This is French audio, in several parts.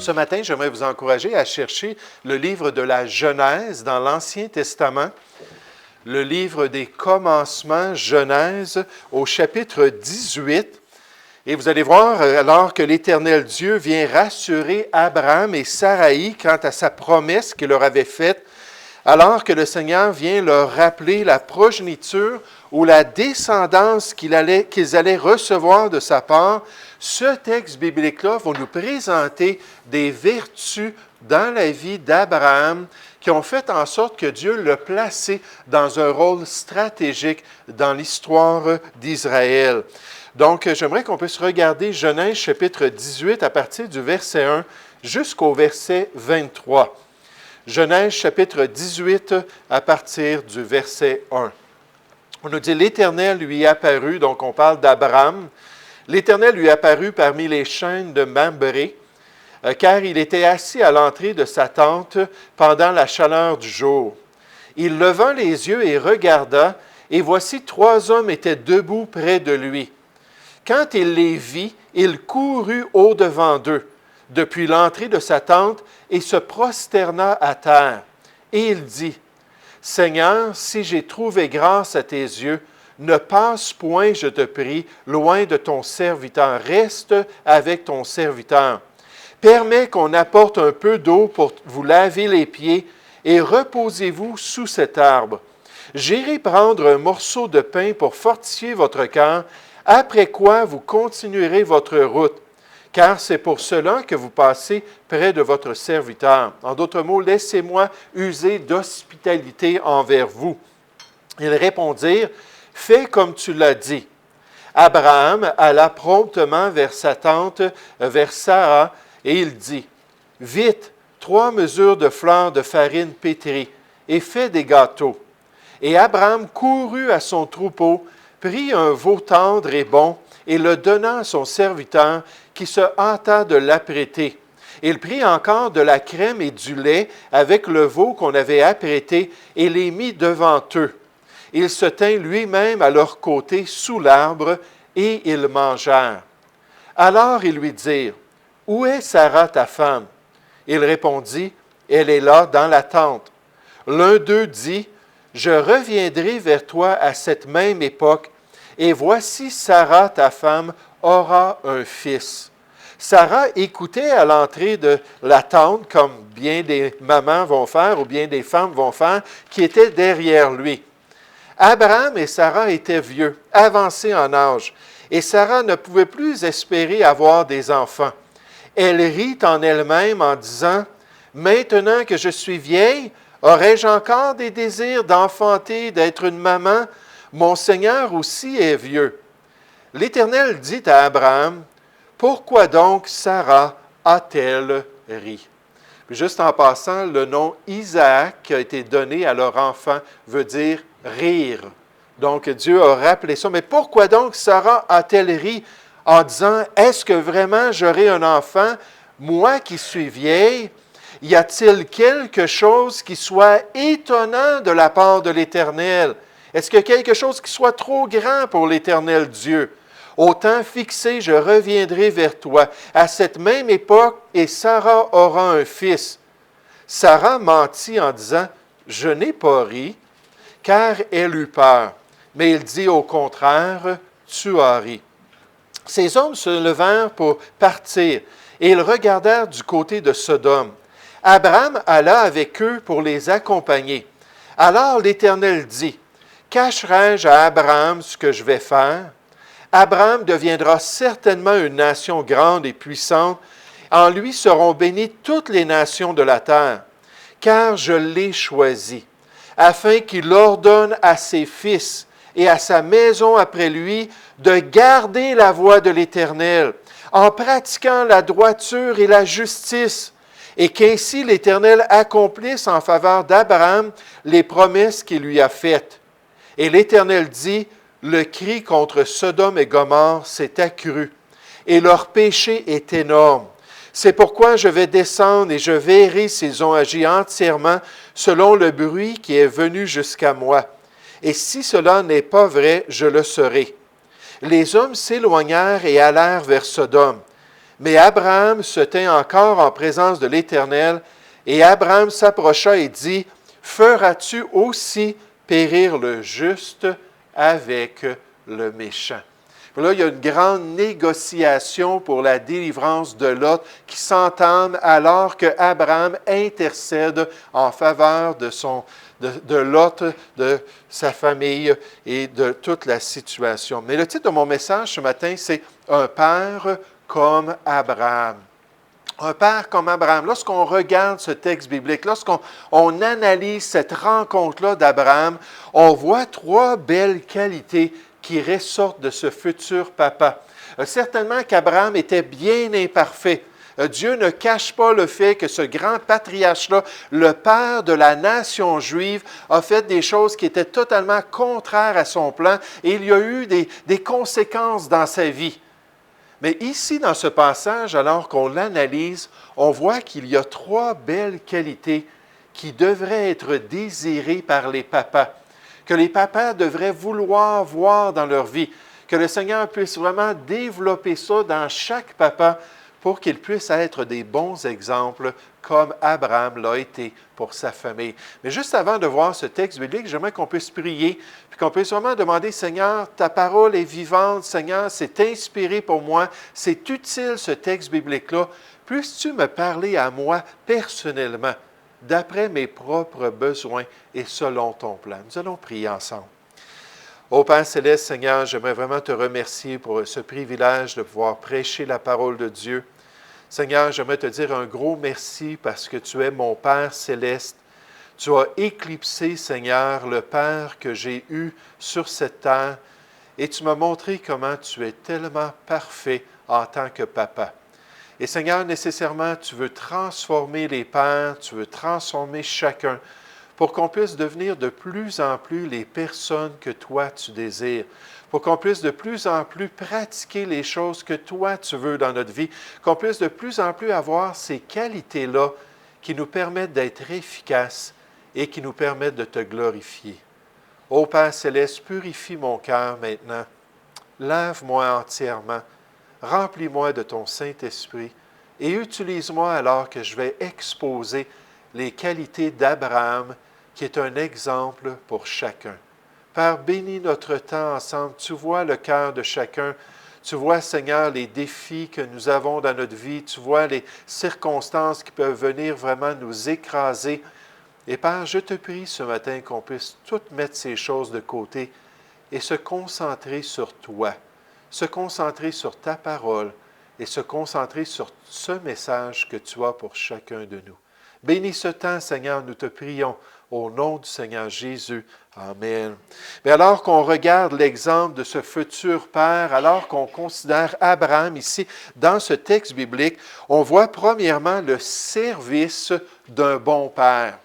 Ce matin, j'aimerais vous encourager à chercher le livre de la Genèse dans l'Ancien Testament, le livre des commencements, Genèse, au chapitre 18. Et vous allez voir, alors que l'Éternel Dieu vient rassurer Abraham et Saraï quant à sa promesse qu'il leur avait faite, alors que le Seigneur vient leur rappeler la progéniture ou la descendance qu'ils allaient recevoir de sa part, ce texte biblique-là va nous présenter des vertus dans la vie d'Abraham qui ont fait en sorte que Dieu l'a placé dans un rôle stratégique dans l'histoire d'Israël. Donc, j'aimerais qu'on puisse regarder Genèse chapitre 18 à partir du verset 1 jusqu'au verset 23. Genèse chapitre 18 à partir du verset 1. On nous dit, l'Éternel lui apparut, donc on parle d'Abraham, l'Éternel lui apparut parmi les chênes de Mambré, car il était assis à l'entrée de sa tente pendant la chaleur du jour. Il leva les yeux et regarda, et voici 3 hommes étaient debout près de lui. Quand il les vit, il courut au-devant d'eux, depuis l'entrée de sa tente, et se prosterna à terre. Et il dit, « Seigneur, si j'ai trouvé grâce à tes yeux, ne passe point, je te prie, loin de ton serviteur. Reste avec ton serviteur. Permets qu'on apporte un peu d'eau pour vous laver les pieds, et reposez-vous sous cet arbre. J'irai prendre un morceau de pain pour fortifier votre cœur, après quoi vous continuerez votre route. Car c'est pour cela que vous passez près de votre serviteur. En d'autres mots, laissez-moi user d'hospitalité envers vous. » Ils répondirent, « Fais comme tu l'as dit. » Abraham alla promptement vers sa tante, vers Sarah, et il dit, « Vite, 3 mesures de fleurs de farine pétrie, et fais des gâteaux. » Et Abraham courut à son troupeau, prit un veau tendre et bon, et le donna à son serviteur, qui se hâta de l'apprêter. Il prit encore de la crème et du lait avec le veau qu'on avait apprêté et les mit devant eux. Il se tint lui-même à leur côté sous l'arbre et ils mangèrent. Alors ils lui dirent, « Où est Sarah ta femme? » Il répondit, « Elle est là dans la tente. » L'un d'eux dit, « Je reviendrai vers toi à cette même époque, et voici Sarah ta femme aura un fils. » Sarah écoutait à l'entrée de la tente, comme bien des mamans vont faire ou bien des femmes vont faire, qui étaient derrière lui. Abraham et Sarah étaient vieux, avancés en âge, et Sarah ne pouvait plus espérer avoir des enfants. Elle rit en elle-même en disant, « Maintenant que je suis vieille, aurais-je encore des désirs d'enfanter, d'être une maman? Mon Seigneur aussi est vieux. » L'Éternel dit à Abraham, « Pourquoi donc Sarah a-t-elle ri? » Puis juste en passant, le nom Isaac qui a été donné à leur enfant veut dire rire. Donc Dieu a rappelé ça. Mais pourquoi donc Sarah a-t-elle ri en disant, « Est-ce que vraiment j'aurai un enfant, moi qui suis vieille? Y a-t-il quelque chose qui soit étonnant de la part de l'Éternel? Est-ce qu'il y a quelque chose qui soit trop grand pour l'Éternel Dieu? Au temps fixé, je reviendrai vers toi à cette même époque et Sarah aura un fils. » Sarah mentit en disant, « Je n'ai pas ri, car elle eut peur. » Mais il dit au contraire, « Tu as ri. » Ces hommes se levèrent pour partir et ils regardèrent du côté de Sodome. Abraham alla avec eux pour les accompagner. Alors l'Éternel dit, « Cacherai-je à Abraham ce que je vais faire? Abraham deviendra certainement une nation grande et puissante. En lui seront bénies toutes les nations de la terre, car je l'ai choisi, afin qu'il ordonne à ses fils et à sa maison après lui de garder la voie de l'Éternel, en pratiquant la droiture et la justice, et qu'ainsi l'Éternel accomplisse en faveur d'Abraham les promesses qu'il lui a faites. » Et l'Éternel dit, « Le cri contre Sodome et Gomorrhe s'est accru, et leur péché est énorme. C'est pourquoi je vais descendre et je verrai s'ils ont agi entièrement selon le bruit qui est venu jusqu'à moi. Et si cela n'est pas vrai, je le saurai. » Les hommes s'éloignèrent et allèrent vers Sodome. Mais Abraham se tint encore en présence de l'Éternel, et Abraham s'approcha et dit, « Feras-tu aussi périr le juste avec le méchant? » Là, il y a une grande négociation pour la délivrance de Lot qui s'entame alors que Abraham intercède en faveur de Lot, de sa famille et de toute la situation. Mais le titre de mon message ce matin, c'est « Un père comme Abraham ». Un père comme Abraham. Lorsqu'on regarde ce texte biblique, lorsqu'on analyse cette rencontre-là d'Abraham, on voit trois belles qualités qui ressortent de ce futur papa. Certainement qu'Abraham était bien imparfait. Dieu ne cache pas le fait que ce grand patriarche-là, le père de la nation juive, a fait des choses qui étaient totalement contraires à son plan et il y a eu des conséquences dans sa vie. Mais ici, dans ce passage, alors qu'on l'analyse, on voit qu'il y a trois belles qualités qui devraient être désirées par les papas, que les papas devraient vouloir voir dans leur vie, que le Seigneur puisse vraiment développer ça dans chaque papa pour qu'il puisse être des bons exemples comme Abraham l'a été pour sa famille. Mais juste avant de voir ce texte biblique, j'aimerais qu'on puisse prier, puis qu'on puisse vraiment demander, Seigneur, ta parole est vivante, Seigneur, c'est inspiré pour moi, c'est utile ce texte biblique-là. Puisses-tu me parler à moi personnellement, d'après mes propres besoins et selon ton plan? Nous allons prier ensemble. Ô Père Céleste, Seigneur, j'aimerais vraiment te remercier pour ce privilège de pouvoir prêcher la parole de Dieu. Seigneur, j'aimerais te dire un gros merci parce que tu es mon Père Céleste. Tu as éclipsé, Seigneur, le Père que j'ai eu sur cette terre et tu m'as montré comment tu es tellement parfait en tant que papa. Et Seigneur, nécessairement, tu veux transformer les pères, tu veux transformer chacun pour qu'on puisse devenir de plus en plus les personnes que toi tu désires, pour qu'on puisse de plus en plus pratiquer les choses que toi tu veux dans notre vie, qu'on puisse de plus en plus avoir ces qualités-là qui nous permettent d'être efficaces et qui nous permettent de te glorifier. Ô Père Céleste, purifie mon cœur maintenant, lave-moi entièrement, remplis-moi de ton Saint-Esprit et utilise-moi alors que je vais exposer les qualités d'Abraham, qui est un exemple pour chacun. Père, bénis notre temps ensemble. Tu vois le cœur de chacun. Tu vois, Seigneur, les défis que nous avons dans notre vie. Tu vois les circonstances qui peuvent venir vraiment nous écraser. Et Père, je te prie ce matin qu'on puisse toutes mettre ces choses de côté et se concentrer sur toi, se concentrer sur ta parole et se concentrer sur ce message que tu as pour chacun de nous. Bénis ce temps, Seigneur, nous te prions au nom du Seigneur Jésus. Amen. Mais alors qu'on regarde l'exemple de ce futur père, alors qu'on considère Abraham ici dans ce texte biblique, on voit premièrement le service d'un bon père.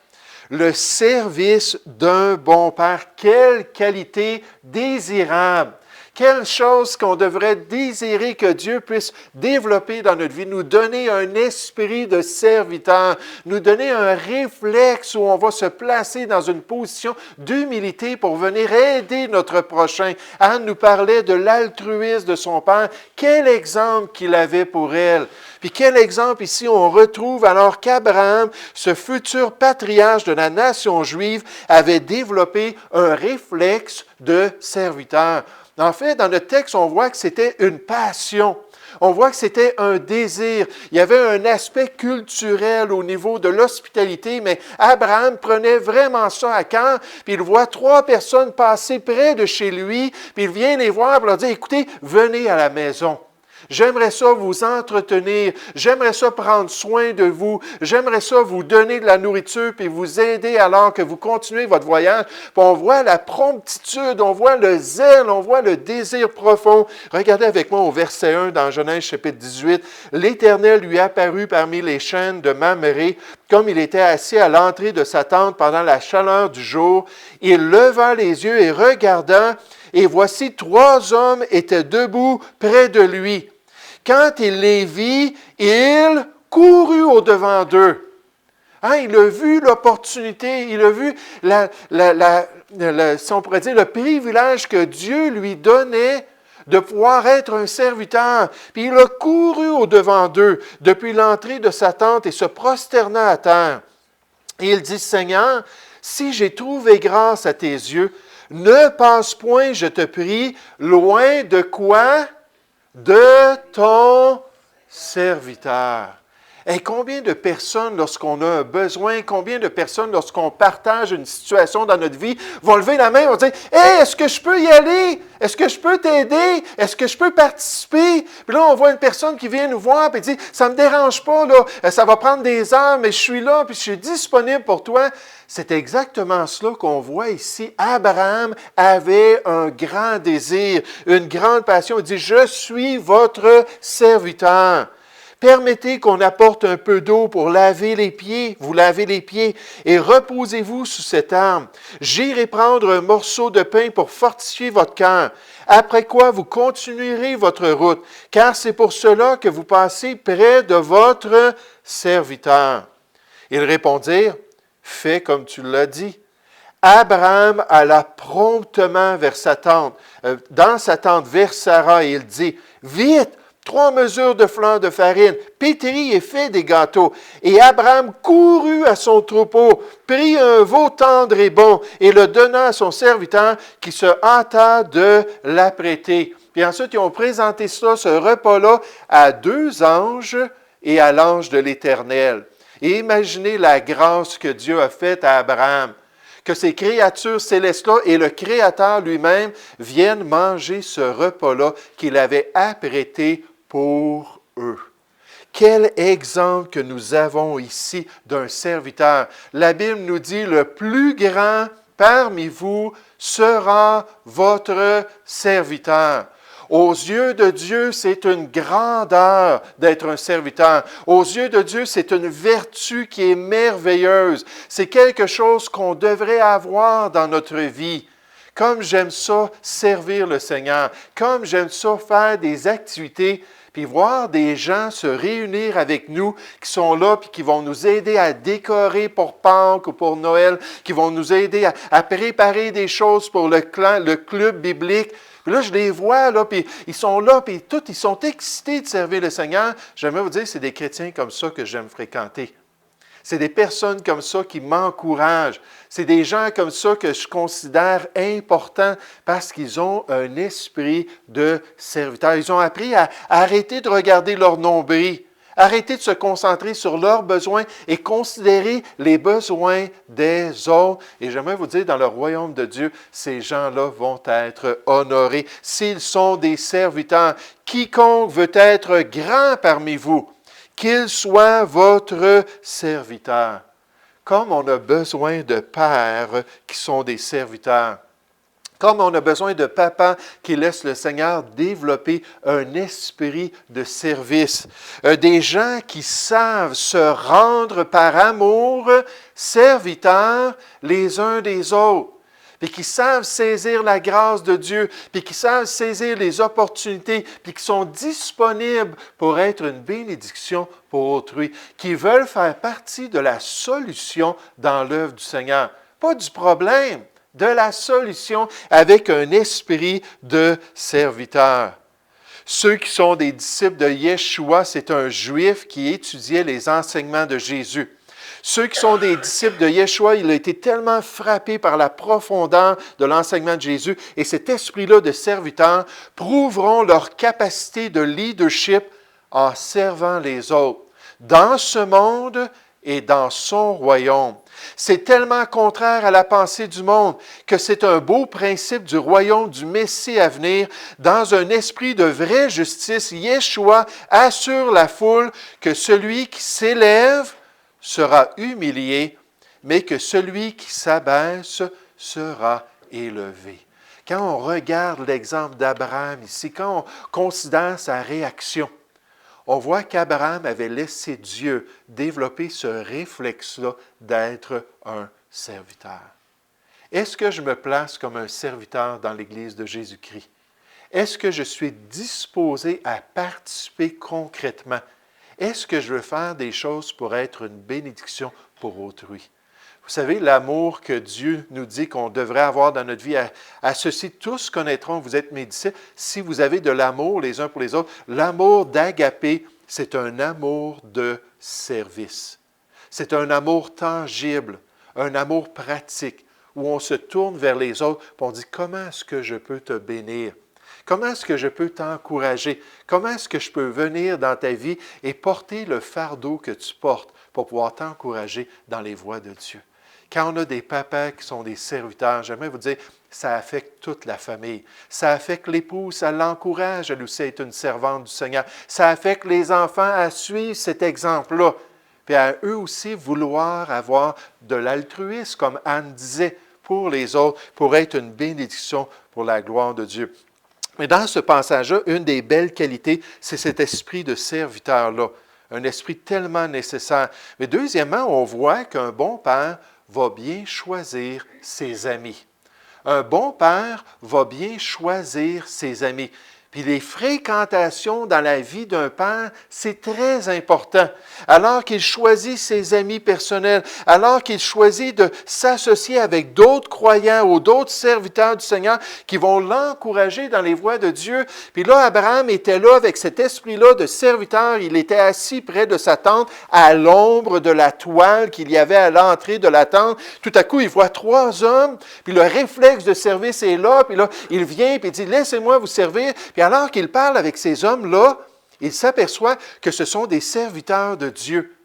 Le service d'un bon père. Quelle qualité désirable! Quelle chose qu'on devrait désirer que Dieu puisse développer dans notre vie, nous donner un esprit de serviteur, nous donner un réflexe où on va se placer dans une position d'humilité pour venir aider notre prochain. Anne nous parlait de l'altruisme de son père. Quel exemple qu'il avait pour elle! Puis quel exemple ici on retrouve alors qu'Abraham, ce futur patriarche de la nation juive, avait développé un réflexe de serviteur. En fait, dans le texte, on voit que c'était une passion. On voit que c'était un désir. Il y avait un aspect culturel au niveau de l'hospitalité, mais Abraham prenait vraiment ça à cœur, puis il voit trois personnes passer près de chez lui, puis il vient les voir pour leur dire, écoutez, venez à la maison. J'aimerais ça vous entretenir, j'aimerais ça prendre soin de vous, j'aimerais ça vous donner de la nourriture puis vous aider alors que vous continuez votre voyage. Puis on voit la promptitude, on voit le zèle, on voit le désir profond. Regardez avec moi au verset 1 dans Genèse chapitre 18. « L'Éternel lui apparut parmi les chênes de Mamré, comme il était assis à l'entrée de sa tente pendant la chaleur du jour. Il leva les yeux et regarda, et voici trois hommes étaient debout près de lui. Quand il les vit, il courut au-devant d'eux. » Hein, il a vu l'opportunité, il a vu, si on pourrait dire, le privilège que Dieu lui donnait de pouvoir être un serviteur. Puis il a couru au-devant d'eux depuis l'entrée de sa tente et se prosterna à terre. Et il dit, Seigneur, si j'ai trouvé grâce à tes yeux, ne passe point, je te prie, loin de quoi? De ton serviteur. Et combien de personnes, lorsqu'on a un besoin, combien de personnes, lorsqu'on partage une situation dans notre vie, vont lever la main et vont dire « Hey, est-ce que je peux y aller? Est-ce que je peux t'aider? Est-ce que je peux participer? » Puis là, on voit une personne qui vient nous voir et dit « Ça ne me dérange pas, là, ça va prendre des heures, mais je suis là, puis je suis disponible pour toi. » C'est exactement cela qu'on voit ici. Abraham avait un grand désir, une grande passion. Il dit « Je suis votre serviteur. » Permettez qu'on apporte un peu d'eau pour laver les pieds, vous lavez les pieds, et reposez-vous sous cet arbre. J'irai prendre un morceau de pain pour fortifier votre cœur, après quoi vous continuerez votre route, car c'est pour cela que vous passez près de votre serviteur. Ils répondirent, fais comme tu l'as dit. Abraham alla promptement vers sa tente, dans sa tente vers Sarah, et il dit, vite, 3 mesures de fleur de farine, pétris et fait des gâteaux. Et Abraham courut à son troupeau, prit un veau tendre et bon, et le donna à son serviteur, qui se hâta de l'apprêter. Puis ensuite, ils ont présenté ça, ce repas-là, à 2 anges et à l'ange de l'Éternel. Et imaginez la grâce que Dieu a faite à Abraham, que ces créatures célestes-là et le Créateur lui-même viennent manger ce repas-là qu'il avait apprêté pour eux. Quel exemple que nous avons ici d'un serviteur. La Bible nous dit, le plus grand parmi vous sera votre serviteur. Aux yeux de Dieu, c'est une grandeur d'être un serviteur. Aux yeux de Dieu, c'est une vertu qui est merveilleuse. C'est quelque chose qu'on devrait avoir dans notre vie. Comme j'aime ça, servir le Seigneur. Comme j'aime ça, faire des activités, puis voir des gens se réunir avec nous, qui sont là, puis qui vont nous aider à décorer pour Pâques ou pour Noël, qui vont nous aider à préparer des choses pour le club biblique. Puis là, je les vois, là, puis ils sont là, puis ils sont excités de servir le Seigneur. J'aimerais vous dire, c'est des chrétiens comme ça que j'aime fréquenter. C'est des personnes comme ça qui m'encouragent. C'est des gens comme ça que je considère importants parce qu'ils ont un esprit de serviteur. Ils ont appris à arrêter de regarder leur nombril, arrêter de se concentrer sur leurs besoins et considérer les besoins des autres. Et j'aimerais vous dire, dans le royaume de Dieu, ces gens-là vont être honorés s'ils sont des serviteurs. Quiconque veut être grand parmi vous, qu'il soit votre serviteur. Comme on a besoin de pères qui sont des serviteurs, comme on a besoin de papas qui laissent le Seigneur développer un esprit de service, des gens qui savent se rendre par amour serviteurs les uns des autres, puis qui savent saisir la grâce de Dieu, puis qui savent saisir les opportunités, puis qui sont disponibles pour être une bénédiction pour autrui, qui veulent faire partie de la solution dans l'œuvre du Seigneur. Pas du problème, de la solution avec un esprit de serviteur. Ceux qui sont des disciples de Yeshua, c'est un Juif qui étudiait les enseignements de Jésus. Ceux qui sont des disciples de Yeshua, il a été tellement frappé par la profondeur de l'enseignement de Jésus et cet esprit-là de serviteur prouveront leur capacité de leadership en servant les autres dans ce monde et dans son royaume. C'est tellement contraire à la pensée du monde que c'est un beau principe du royaume du Messie à venir. Dans un esprit de vraie justice, Yeshua assure la foule que celui qui s'élève sera humilié, mais que celui qui s'abaisse sera élevé. Quand on regarde l'exemple d'Abraham ici, quand on considère sa réaction, on voit qu'Abraham avait laissé Dieu développer ce réflexe-là d'être un serviteur. Est-ce que je me place comme un serviteur dans l'Église de Jésus-Christ? Est-ce que je suis disposé à participer concrètement? Est-ce que je veux faire des choses pour être une bénédiction pour autrui? Vous savez, l'amour que Dieu nous dit qu'on devrait avoir dans notre vie, à ceci tous connaîtront, vous êtes mes disciples, si vous avez de l'amour les uns pour les autres. L'amour d'agapé, c'est un amour de service. C'est un amour tangible, un amour pratique, où on se tourne vers les autres et on dit, comment est-ce que je peux te bénir? Comment est-ce que je peux t'encourager? Comment est-ce que je peux venir dans ta vie et porter le fardeau que tu portes pour pouvoir t'encourager dans les voies de Dieu? Quand on a des papas qui sont des serviteurs, j'aimerais vous dire, ça affecte toute la famille. Ça affecte l'épouse, ça l'encourage, elle aussi, à être une servante du Seigneur. Ça affecte les enfants à suivre cet exemple-là. Puis à eux aussi vouloir avoir de l'altruisme, comme Anne disait, pour les autres, pour être une bénédiction pour la gloire de Dieu. Mais dans ce passage-là, une des belles qualités, c'est cet esprit de serviteur-là. Un esprit tellement nécessaire. Mais deuxièmement, on voit qu'un bon père va bien choisir ses amis. Un bon père va bien choisir ses amis. Puis les fréquentations dans la vie d'un père, c'est très important. Alors qu'il choisit ses amis personnels, alors qu'il choisit de s'associer avec d'autres croyants ou d'autres serviteurs du Seigneur qui vont l'encourager dans les voies de Dieu. Puis là, Abraham était là avec cet esprit-là de serviteur. Il était assis près de sa tente à l'ombre de la toile qu'il y avait à l'entrée de la tente. Tout à coup, il voit 3 hommes, puis le réflexe de service est là, puis là, il vient, puis il dit, « Laissez-moi vous servir. » Puis alors qu'il parle avec ces hommes-là, il s'aperçoit que ce sont des serviteurs de Dieu.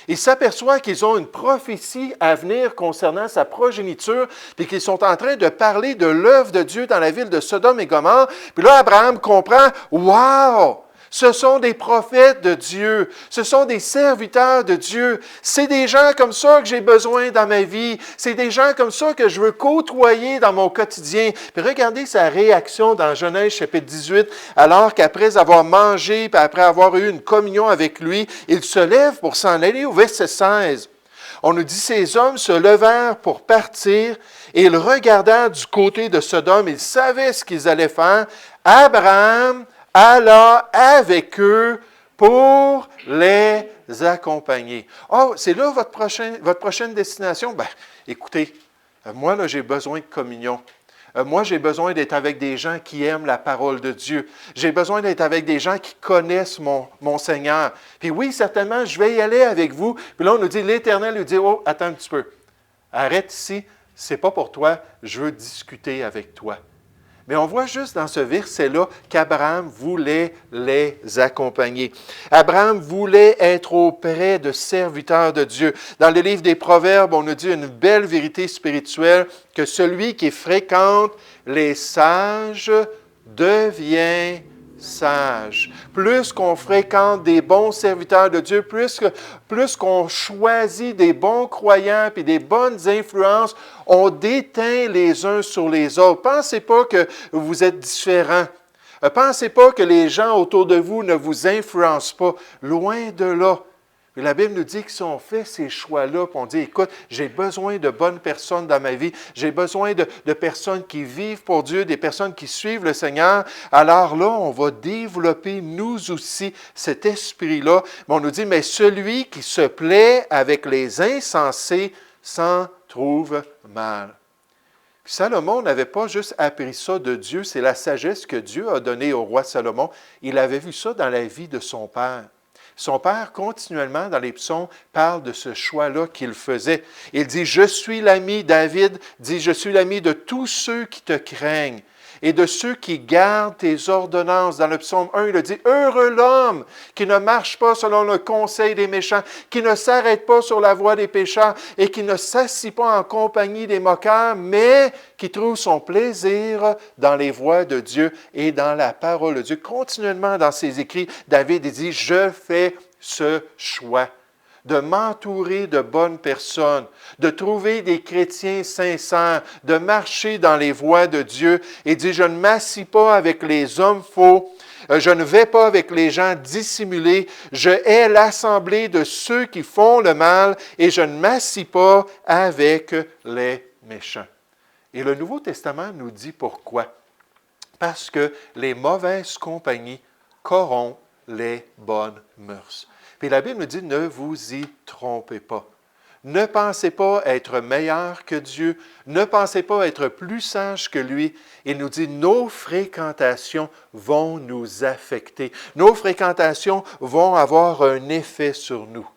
Il s'aperçoit qu'ils ont une prophétie à venir concernant sa progéniture, puis qu'ils sont en train de parler de l'œuvre de Dieu dans la ville de Sodome et Gomorrhe. Puis là, Abraham comprend, « Wow! Ce sont des prophètes de Dieu. Ce sont des serviteurs de Dieu. C'est des gens comme ça que j'ai besoin dans ma vie. C'est des gens comme ça que je veux côtoyer dans mon quotidien. » Puis regardez sa réaction dans Genèse chapitre 18, alors qu'après avoir mangé, puis après avoir eu une communion avec lui, il se lève pour s'en aller au verset 16. On nous dit, ces hommes se levèrent pour partir et ils regardèrent du côté de Sodome. Ils savaient ce qu'ils allaient faire. Abraham alla avec eux pour les accompagner. Oh, c'est là votre prochaine destination? Ben, écoutez, moi, là, j'ai besoin de communion. Moi, j'ai besoin d'être avec des gens qui aiment la parole de Dieu. J'ai besoin d'être avec des gens qui connaissent mon Seigneur. Puis oui, certainement, je vais y aller avec vous. Puis là, on nous dit, l'Éternel lui dit, « Oh, attends un petit peu. Arrête ici, c'est pas pour toi, je veux discuter avec toi. » Mais on voit juste dans ce verset-là qu'Abraham voulait les accompagner. Abraham voulait être auprès de serviteurs de Dieu. Dans le livre des Proverbes, on nous dit une belle vérité spirituelle que celui qui fréquente les sages devient sage. Plus qu'on fréquente des bons serviteurs de Dieu, plus qu'on choisit des bons croyants et des bonnes influences, on déteint les uns sur les autres. Pensez pas que vous êtes différents. Pensez pas que les gens autour de vous ne vous influencent pas. Loin de là. Mais la Bible nous dit que si on fait ces choix-là, puis on dit, écoute, j'ai besoin de bonnes personnes dans ma vie, j'ai besoin de personnes qui vivent pour Dieu, des personnes qui suivent le Seigneur, alors là, on va développer nous aussi cet esprit-là. Mais on nous dit, mais celui qui se plaît avec les insensés s'en trouve mal. Puis Salomon n'avait pas juste appris ça de Dieu, c'est la sagesse que Dieu a donnée au roi Salomon. Il avait vu ça dans la vie de son père. Son père, continuellement, dans les psaumes, parle de ce choix-là qu'il faisait. Il dit, « Je suis l'ami, David dit, je suis l'ami de tous ceux qui te craignent et de ceux qui gardent tes ordonnances. » Dans le psaume 1, il a dit, « Heureux l'homme qui ne marche pas selon le conseil des méchants, qui ne s'arrête pas sur la voie des pécheurs et qui ne s'assit pas en compagnie des moqueurs, mais qui trouve son plaisir dans les voies de Dieu et dans la parole de Dieu. » Continuellement dans ses écrits, David dit, « Je fais ce choix de m'entourer de bonnes personnes, de trouver des chrétiens sincères, de marcher dans les voies de Dieu. » Et dit, « Je ne m'assis pas avec les hommes faux, je ne vais pas avec les gens dissimulés, je hais l'assemblée de ceux qui font le mal et je ne m'assis pas avec les méchants. » Et le Nouveau Testament nous dit pourquoi. Parce que les mauvaises compagnies corrompent les bonnes mœurs. Puis la Bible nous dit, ne vous y trompez pas. Ne pensez pas être meilleur que Dieu. Ne pensez pas être plus sage que lui. Il nous dit, nos fréquentations vont nous affecter. Nos fréquentations vont avoir un effet sur nous.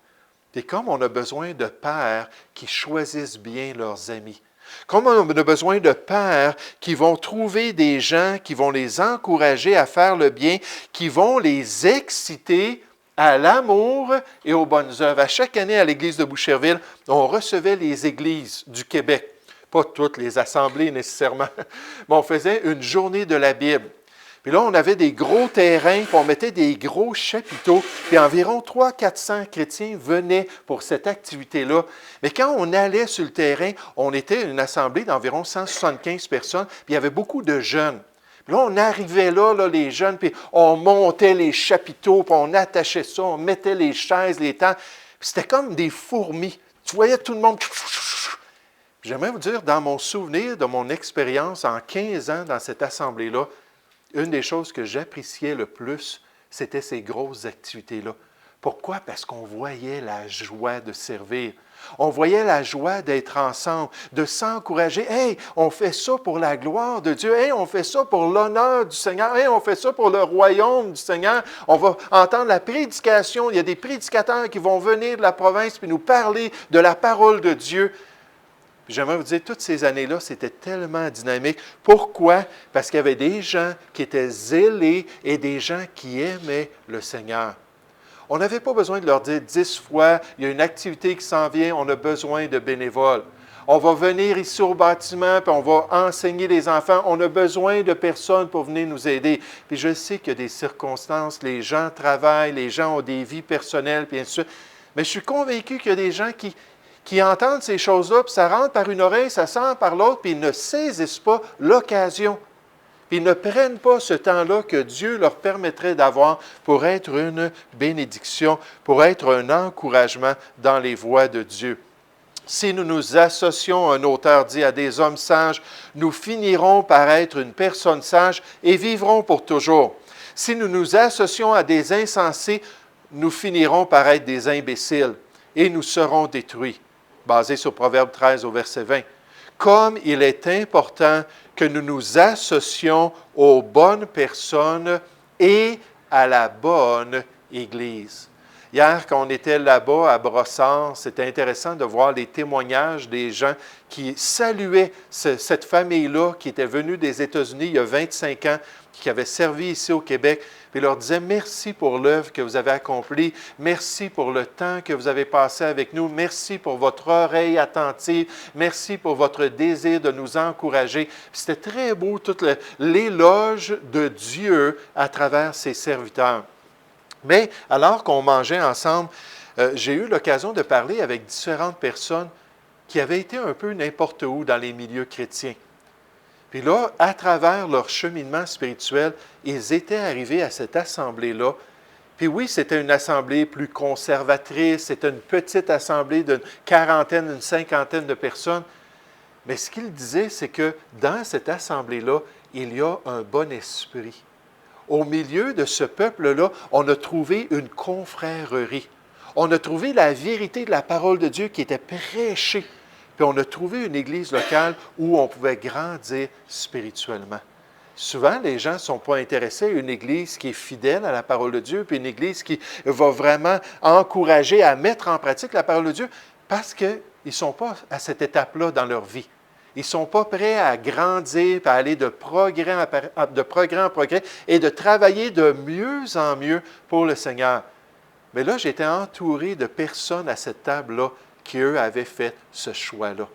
Et comme on a besoin de pères qui choisissent bien leurs amis, comme on a besoin de pères qui vont trouver des gens qui vont les encourager à faire le bien, qui vont les exciter à l'amour et aux bonnes œuvres. À chaque année, à l'Église de Boucherville, on recevait les églises du Québec. Pas toutes les assemblées nécessairement, mais on faisait une journée de la Bible. Puis là, on avait des gros terrains, puis on mettait des gros chapiteaux, puis environ 300-400 chrétiens venaient pour cette activité-là. Mais quand on allait sur le terrain, on était une assemblée d'environ 175 personnes, puis il y avait beaucoup de jeunes. Puis là, on arrivait là, les jeunes, puis on montait les chapiteaux, puis on attachait ça, on mettait les chaises, les tables. Puis c'était comme des fourmis. Tu voyais tout le monde. J'aimerais vous dire, dans mon souvenir, de mon expérience en 15 ans dans cette assemblée-là, une des choses que j'appréciais le plus, c'était ces grosses activités-là. Pourquoi? Parce qu'on voyait la joie de servir. On voyait la joie d'être ensemble, de s'encourager. « Hey, on fait ça pour la gloire de Dieu. Hey, on fait ça pour l'honneur du Seigneur. Hey, on fait ça pour le royaume du Seigneur. On va entendre la prédication. Il y a des prédicateurs qui vont venir de la province puis nous parler de la parole de Dieu. » J'aimerais vous dire, toutes ces années-là, c'était tellement dynamique. Pourquoi? Parce qu'il y avait des gens qui étaient zélés et des gens qui aimaient le Seigneur. On n'avait pas besoin de leur dire 10 fois, il y a une activité qui s'en vient, on a besoin de bénévoles. On va venir ici au bâtiment, puis on va enseigner les enfants. On a besoin de personnes pour venir nous aider. Puis je sais qu'il y a des circonstances, les gens travaillent, les gens ont des vies personnelles, puis ainsi de suite. Mais je suis convaincu qu'il y a des gens qui entendent ces choses-là, puis ça rentre par une oreille, ça sort par l'autre, puis ils ne saisissent pas l'occasion. Puis ils ne prennent pas ce temps-là que Dieu leur permettrait d'avoir pour être une bénédiction, pour être un encouragement dans les voies de Dieu. Si nous nous associons, un auteur dit, à des hommes sages, nous finirons par être une personne sage et vivrons pour toujours. Si nous nous associons à des insensés, nous finirons par être des imbéciles et nous serons détruits. Basé sur Proverbe 13 au verset 20. Comme il est important que nous nous associons aux bonnes personnes et à la bonne Église. Hier, quand on était là-bas à Brossard, c'était intéressant de voir les témoignages des gens qui saluaient cette famille-là qui était venue des États-Unis il y a 25 ans, qui avait servi ici au Québec, puis leur disait merci pour l'œuvre que vous avez accomplie, merci pour le temps que vous avez passé avec nous, merci pour votre oreille attentive, merci pour votre désir de nous encourager. C'était très beau, tout l'éloge de Dieu à travers ses serviteurs. Mais alors qu'on mangeait ensemble, j'ai eu l'occasion de parler avec différentes personnes qui avaient été un peu n'importe où dans les milieux chrétiens. Puis là, à travers leur cheminement spirituel, ils étaient arrivés à cette assemblée-là. Puis oui, c'était une assemblée plus conservatrice, c'était une petite assemblée d'une quarantaine, une cinquantaine de personnes. Mais ce qu'ils disaient, c'est que dans cette assemblée-là, il y a un bon esprit. Au milieu de ce peuple-là, on a trouvé une confrérie. On a trouvé la vérité de la parole de Dieu qui était prêchée. Puis on a trouvé une église locale où on pouvait grandir spirituellement. Souvent, les gens ne sont pas intéressés à une église qui est fidèle à la parole de Dieu, puis une église qui va vraiment encourager à mettre en pratique la parole de Dieu, parce qu'ils ne sont pas à cette étape-là dans leur vie. Ils ne sont pas prêts à grandir, à aller de progrès en progrès et de travailler de mieux en mieux pour le Seigneur. Mais là, j'étais entouré de personnes à cette table-là qui, eux, avaient fait ce choix-là.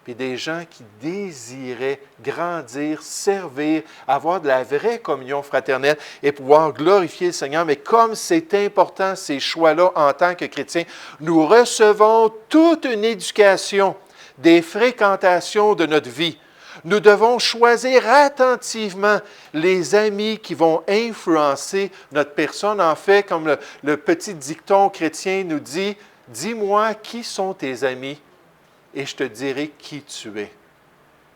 Puis des gens qui désiraient grandir, servir, avoir de la vraie communion fraternelle et pouvoir glorifier le Seigneur. Mais comme c'est important, ces choix-là, en tant que chrétiens, nous recevons toute une éducation des fréquentations de notre vie. Nous devons choisir attentivement les amis qui vont influencer notre personne. En fait, comme le petit dicton chrétien nous dit, « Dis-moi qui sont tes amis et je te dirai qui tu es. »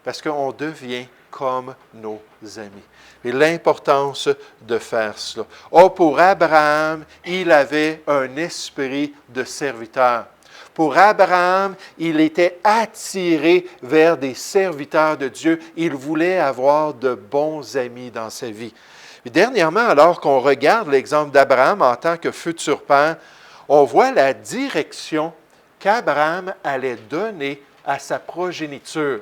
Parce qu'on devient comme nos amis. Et l'importance de faire cela. Oh, pour Abraham, il avait un esprit de serviteur. Pour Abraham, il était attiré vers des serviteurs de Dieu. Il voulait avoir de bons amis dans sa vie. Et dernièrement, alors qu'on regarde l'exemple d'Abraham en tant que futur père, on voit la direction qu'Abraham allait donner à sa progéniture.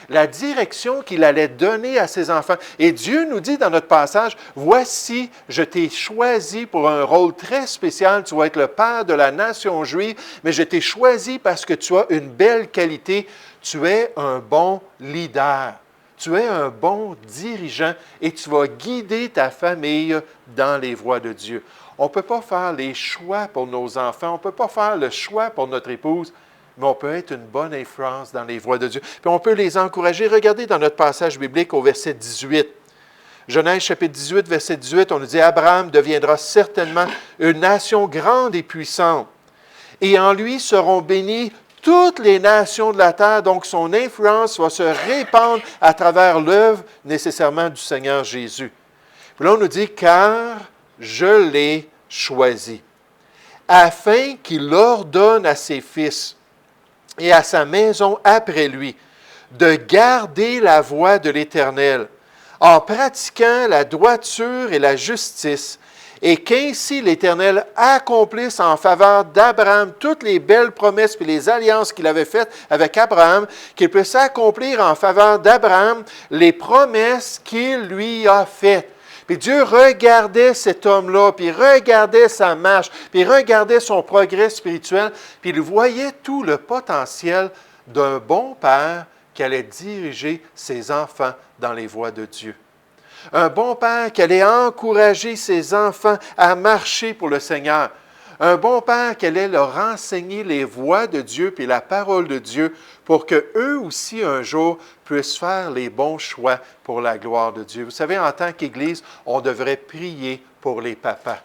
La direction qu'il allait donner à ses enfants. Et Dieu nous dit dans notre passage, « Voici, je t'ai choisi pour un rôle très spécial. Tu vas être le père de la nation juive, mais je t'ai choisi parce que tu as une belle qualité. Tu es un bon leader. Tu es un bon dirigeant et tu vas guider ta famille dans les voies de Dieu. » On ne peut pas faire les choix pour nos enfants. On ne peut pas faire le choix pour notre épouse, mais on peut être une bonne influence dans les voies de Dieu. Puis on peut les encourager. Regardez dans notre passage biblique au verset 18. Genèse chapitre 18, verset 18, on nous dit « Abraham deviendra certainement une nation grande et puissante, et en lui seront bénies toutes les nations de la terre. » Donc son influence va se répandre à travers l'œuvre nécessairement du Seigneur Jésus. Puis là, on nous dit « Car je l'ai choisi, afin qu'il ordonne à ses fils et à sa maison après lui, de garder la voie de l'Éternel, en pratiquant la droiture et la justice, et qu'ainsi l'Éternel accomplisse en faveur d'Abraham toutes les belles promesses et les alliances qu'il avait faites avec Abraham, qu'il puisse accomplir en faveur d'Abraham les promesses qu'il lui a faites. » Puis Dieu regardait cet homme-là, puis regardait sa marche, puis regardait son progrès spirituel, puis il voyait tout le potentiel d'un bon père qui allait diriger ses enfants dans les voies de Dieu. Un bon père qui allait encourager ses enfants à marcher pour le Seigneur. Un bon père qui allait leur enseigner les voies de Dieu puis la parole de Dieu pour qu'eux aussi un jour puissent faire les bons choix pour la gloire de Dieu. Vous savez, en tant qu'Église, on devrait prier pour les papas.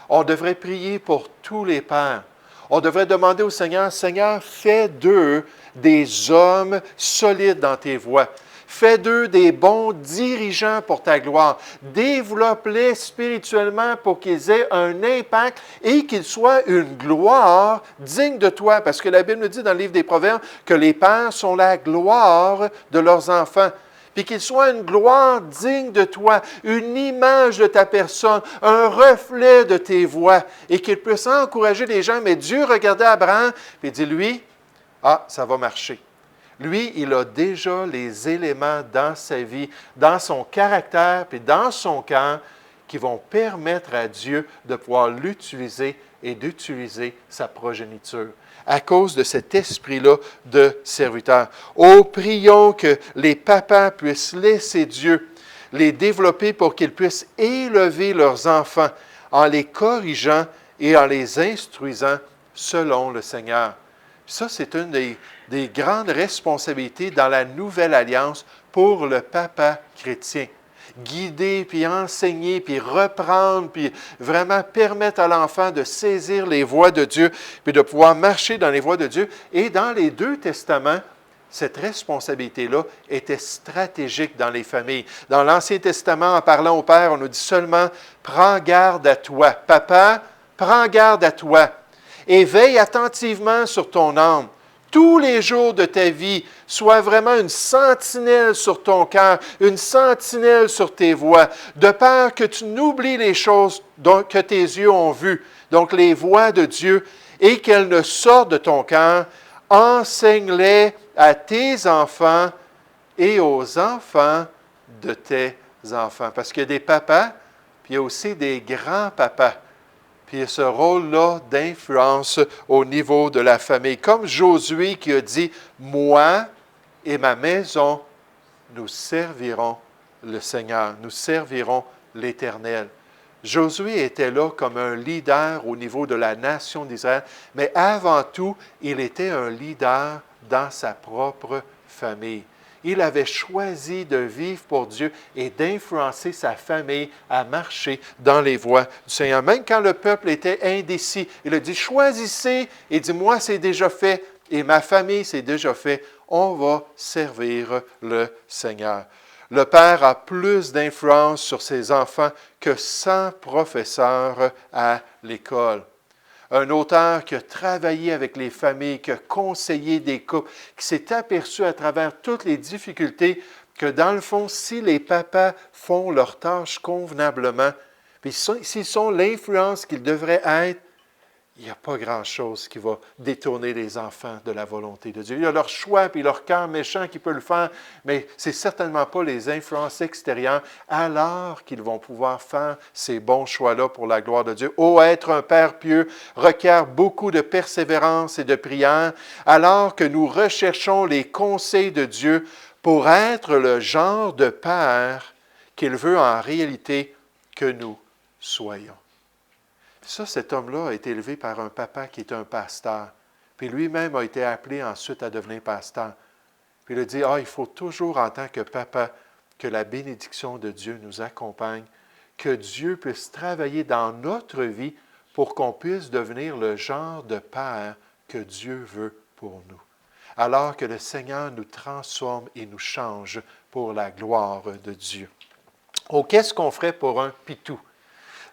On devrait prier pour tous les pères. On devrait demander au Seigneur, « Seigneur, fais d'eux des hommes solides dans tes voies. Fais d'eux des bons dirigeants pour ta gloire. Développe-les spirituellement pour qu'ils aient un impact et qu'ils soient une gloire digne de toi. » Parce que la Bible nous dit dans le livre des Proverbes que les pères sont la gloire de leurs enfants. Puis qu'ils soient une gloire digne de toi, une image de ta personne, un reflet de tes voies, et qu'ils puissent encourager les gens. Mais Dieu regardait Abraham et dit, lui, ça va marcher. Lui, il a déjà les éléments dans sa vie, dans son caractère, puis dans son cœur, qui vont permettre à Dieu de pouvoir l'utiliser et d'utiliser sa progéniture, à cause de cet esprit-là de serviteur. Oh, prions que les papas puissent laisser Dieu les développer pour qu'ils puissent élever leurs enfants en les corrigeant et en les instruisant selon le Seigneur. Ça, c'est une des grandes responsabilités dans la nouvelle alliance pour le papa chrétien. Guider, puis enseigner, puis reprendre, puis vraiment permettre à l'enfant de saisir les voies de Dieu, puis de pouvoir marcher dans les voies de Dieu. Et dans les deux testaments, cette responsabilité-là était stratégique dans les familles. Dans l'Ancien Testament, en parlant au Père, on nous dit seulement « Prends garde à toi. Papa, prends garde à toi. Et veille attentivement sur ton âme. Tous les jours de ta vie, sois vraiment une sentinelle sur ton cœur, une sentinelle sur tes voies, de peur que tu n'oublies les choses que tes yeux ont vues, donc les voies de Dieu, et qu'elles ne sortent de ton cœur. Enseigne-les à tes enfants et aux enfants de tes enfants. » Parce qu'il y a des papas, puis il y a aussi des grands-papas. Puis il y a ce rôle-là d'influence au niveau de la famille. Comme Josué qui a dit, « Moi et ma maison, nous servirons le Seigneur, nous servirons l'Éternel. » Josué était là comme un leader au niveau de la nation d'Israël, mais avant tout, il était un leader dans sa propre famille. Il avait choisi de vivre pour Dieu et d'influencer sa famille à marcher dans les voies du Seigneur. Même quand le peuple était indécis, il a dit, choisissez, et dit, moi c'est déjà fait, et ma famille c'est déjà fait, on va servir le Seigneur. Le père a plus d'influence sur ses enfants que 100 professeurs à l'école. Un auteur qui a travaillé avec les familles, qui a conseillé des couples, qui s'est aperçu à travers toutes les difficultés que dans le fond, si les papas font leur tâche convenablement, puis s'ils sont l'influence qu'ils devraient être, il n'y a pas grand-chose qui va détourner les enfants de la volonté de Dieu. Il y a leur choix puis leur cœur méchant qui peut le faire, mais ce n'est certainement pas les influences extérieures alors qu'ils vont pouvoir faire ces bons choix-là pour la gloire de Dieu. Oh, être un Père pieux requiert beaucoup de persévérance et de prière, alors que nous recherchons les conseils de Dieu pour être le genre de Père qu'il veut en réalité que nous soyons. Ça, cet homme-là a été élevé par un papa qui est un pasteur. Puis lui-même a été appelé ensuite à devenir pasteur. Puis il a dit, il faut toujours en tant que papa que la bénédiction de Dieu nous accompagne, que Dieu puisse travailler dans notre vie pour qu'on puisse devenir le genre de père que Dieu veut pour nous. Alors que le Seigneur nous transforme et nous change pour la gloire de Dieu. Oh, qu'est-ce qu'on ferait pour un pitou?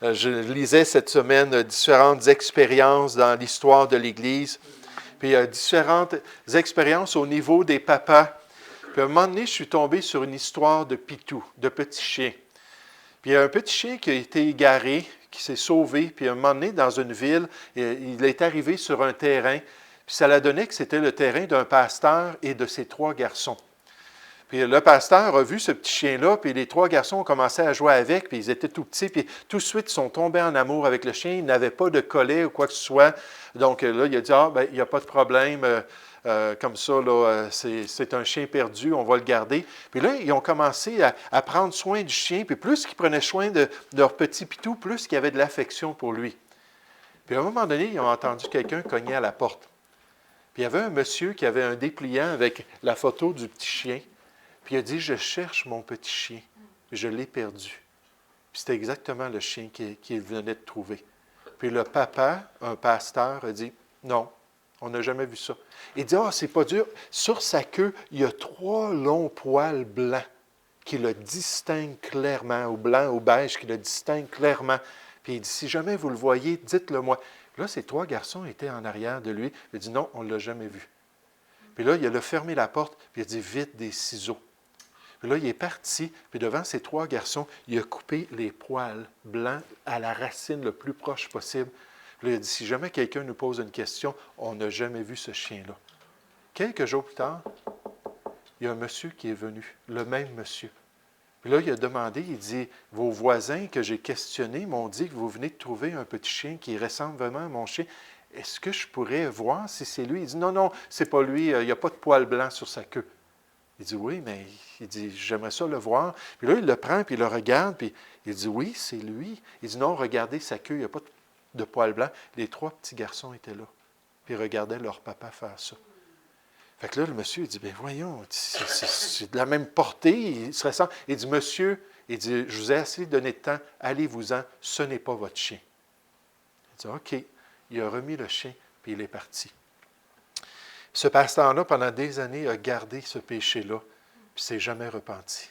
Je lisais cette semaine différentes expériences dans l'histoire de l'Église, puis différentes expériences au niveau des papas. Puis à un moment donné, je suis tombé sur une histoire de pitou, de petit chien. Puis il y a un petit chien qui a été égaré, qui s'est sauvé, puis à un moment donné, dans une ville, il est arrivé sur un terrain, puis ça l'a donné que c'était le terrain d'un pasteur et de ses 3 garçons. Puis le pasteur a vu ce petit chien-là, puis les 3 garçons ont commencé à jouer avec, puis ils étaient tout petits, puis tout de suite, ils sont tombés en amour avec le chien. Ils n'avaient pas de collet ou quoi que ce soit. Donc là, il a dit, il n'y a pas de problème, comme ça, là, c'est un chien perdu, on va le garder. Puis là, ils ont commencé à prendre soin du chien, puis plus qu'ils prenaient soin de leur petit pitou, plus qu'il y avait de l'affection pour lui. Puis à un moment donné, ils ont entendu quelqu'un cogner à la porte. Puis il y avait un monsieur qui avait un dépliant avec la photo du petit chien. Puis il a dit, je cherche mon petit chien. Je l'ai perdu. Puis c'était exactement le chien qu'il venait de trouver. Puis le papa, un pasteur, a dit, non, on n'a jamais vu ça. Il dit, c'est pas dur. Sur sa queue, il y a 3 longs poils blancs qui le distinguent clairement, ou blanc ou beige, qui le distinguent clairement. Puis il dit, si jamais vous le voyez, dites-le moi. Puis là, ces 3 garçons étaient en arrière de lui. Il dit, non, on ne l'a jamais vu. Puis là, il a fermé la porte, puis il a dit, vite des ciseaux. Puis là, il est parti, puis devant ces 3 garçons, il a coupé les poils blancs à la racine le plus proche possible. Puis là, il a dit, si jamais quelqu'un nous pose une question, on n'a jamais vu ce chien-là. Quelques jours plus tard, il y a un monsieur qui est venu, le même monsieur. Puis là, il a demandé, il dit, vos voisins que j'ai questionnés m'ont dit que vous venez de trouver un petit chien qui ressemble vraiment à mon chien. Est-ce que je pourrais voir si c'est lui? Il dit, non, c'est pas lui, il n'y a pas de poils blancs sur sa queue. Il dit, oui, mais il dit, j'aimerais ça le voir. Puis là, il le prend, puis il le regarde, puis il dit, oui, c'est lui. Il dit, non, regardez sa queue, il n'y a pas de poils blancs. Les 3 petits garçons étaient là, puis ils regardaient leur papa faire ça. Fait que là, le monsieur, il dit, bien voyons, c'est de la même portée, il se ressemble. Il dit, monsieur, il dit, je vous ai assez donné de temps, allez-vous-en, ce n'est pas votre chien. Il dit, OK. Il a remis le chien, puis il est parti. Ce pasteur-là, pendant des années, a gardé ce péché-là, puis ne s'est jamais repenti.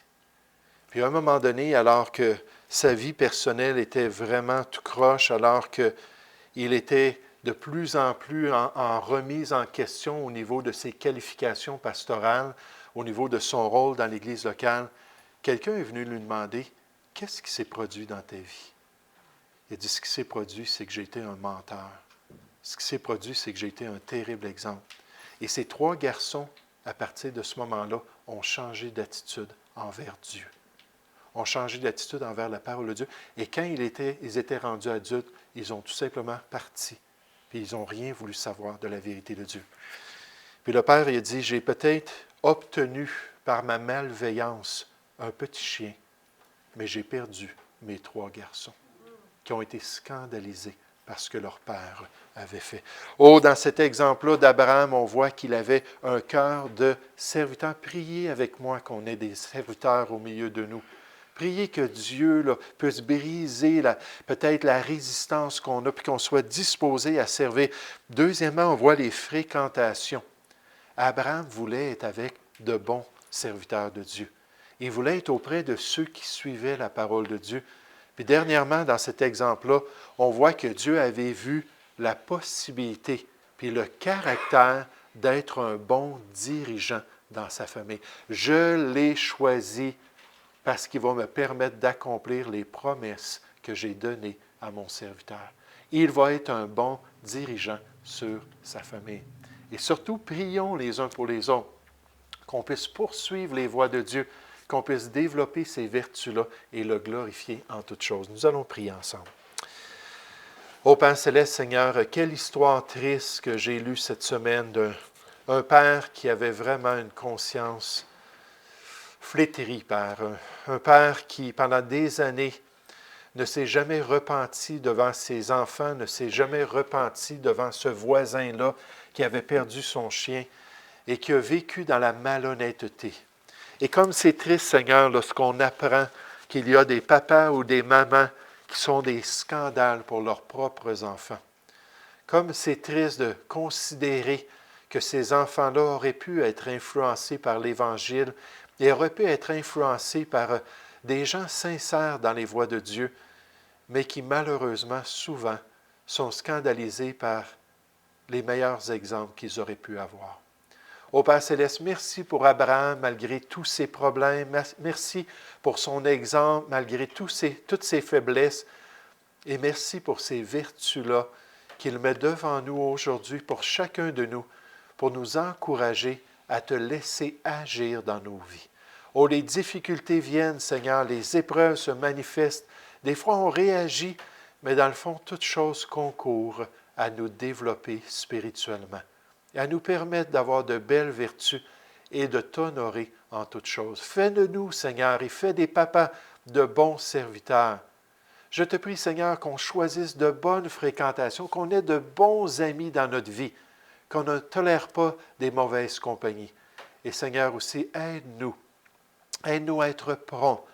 Puis à un moment donné, alors que sa vie personnelle était vraiment tout croche, alors qu'il était de plus en plus en remise en question au niveau de ses qualifications pastorales, au niveau de son rôle dans l'Église locale, quelqu'un est venu lui demander, « Qu'est-ce qui s'est produit dans ta vie? » Il a dit, « Ce qui s'est produit, c'est que j'ai été un menteur. Ce qui s'est produit, c'est que j'ai été un terrible exemple. » Et ces 3 garçons, à partir de ce moment-là, ont changé d'attitude envers Dieu. Ont changé d'attitude envers la parole de Dieu. Et quand ils étaient rendus adultes, ils ont tout simplement parti. Puis ils n'ont rien voulu savoir de la vérité de Dieu. Puis le père, il a dit, j'ai peut-être obtenu par ma malveillance un petit chien, mais j'ai perdu mes 3 garçons qui ont été scandalisés parce que leur père avait fait. Oh, dans cet exemple-là d'Abraham, on voit qu'il avait un cœur de serviteur. Priez avec moi qu'on ait des serviteurs au milieu de nous. Priez que Dieu puisse briser peut-être la résistance qu'on a, puis qu'on soit disposé à servir. Deuxièmement, on voit les fréquentations. Abraham voulait être avec de bons serviteurs de Dieu. Il voulait être auprès de ceux qui suivaient la parole de Dieu. Puis dernièrement, dans cet exemple-là, on voit que Dieu avait vu la possibilité puis le caractère d'être un bon dirigeant dans sa famille. Je l'ai choisi parce qu'il va me permettre d'accomplir les promesses que j'ai données à mon serviteur. Il va être un bon dirigeant sur sa famille. Et surtout, prions les uns pour les autres, qu'on puisse poursuivre les voies de Dieu, qu'on puisse développer ces vertus-là et le glorifier en toutes choses. Nous allons prier ensemble. Ô Père céleste, Seigneur, quelle histoire triste que j'ai lue cette semaine d'un père qui avait vraiment une conscience flétrie, Père. Un père qui, pendant des années, ne s'est jamais repenti devant ses enfants, ne s'est jamais repenti devant ce voisin-là qui avait perdu son chien et qui a vécu dans la malhonnêteté. Et comme c'est triste, Seigneur, lorsqu'on apprend qu'il y a des papas ou des mamans qui sont des scandales pour leurs propres enfants. Comme c'est triste de considérer que ces enfants-là auraient pu être influencés par l'Évangile et auraient pu être influencés par des gens sincères dans les voies de Dieu, mais qui malheureusement, souvent, sont scandalisés par les meilleurs exemples qu'ils auraient pu avoir. Ô Père céleste, merci pour Abraham malgré tous ses problèmes. Merci pour son exemple malgré toutes ses faiblesses. Et merci pour ces vertus-là qu'il met devant nous aujourd'hui pour chacun de nous, pour nous encourager à te laisser agir dans nos vies. Oh, les difficultés viennent, Seigneur, les épreuves se manifestent. Des fois, on réagit, mais dans le fond, toute chose concourt à nous développer spirituellement et à nous permettre d'avoir de belles vertus et de t'honorer en toutes choses. Fais de nous, Seigneur, et fais des papas de bons serviteurs. Je te prie, Seigneur, qu'on choisisse de bonnes fréquentations, qu'on ait de bons amis dans notre vie, qu'on ne tolère pas des mauvaises compagnies. Et Seigneur aussi, aide-nous à être prompts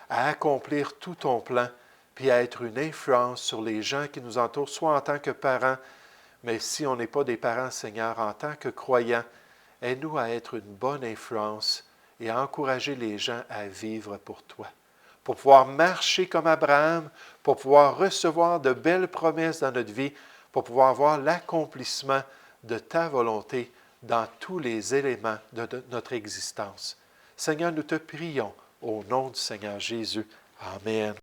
à accomplir tout ton plan, puis à être une influence sur les gens qui nous entourent, soit en tant que parents, mais si on n'est pas des parents, Seigneur, en tant que croyants, aide-nous à être une bonne influence et à encourager les gens à vivre pour toi, pour pouvoir marcher comme Abraham, pour pouvoir recevoir de belles promesses dans notre vie, pour pouvoir avoir l'accomplissement de ta volonté dans tous les éléments de notre existence. Seigneur, nous te prions au nom du Seigneur Jésus. Amen.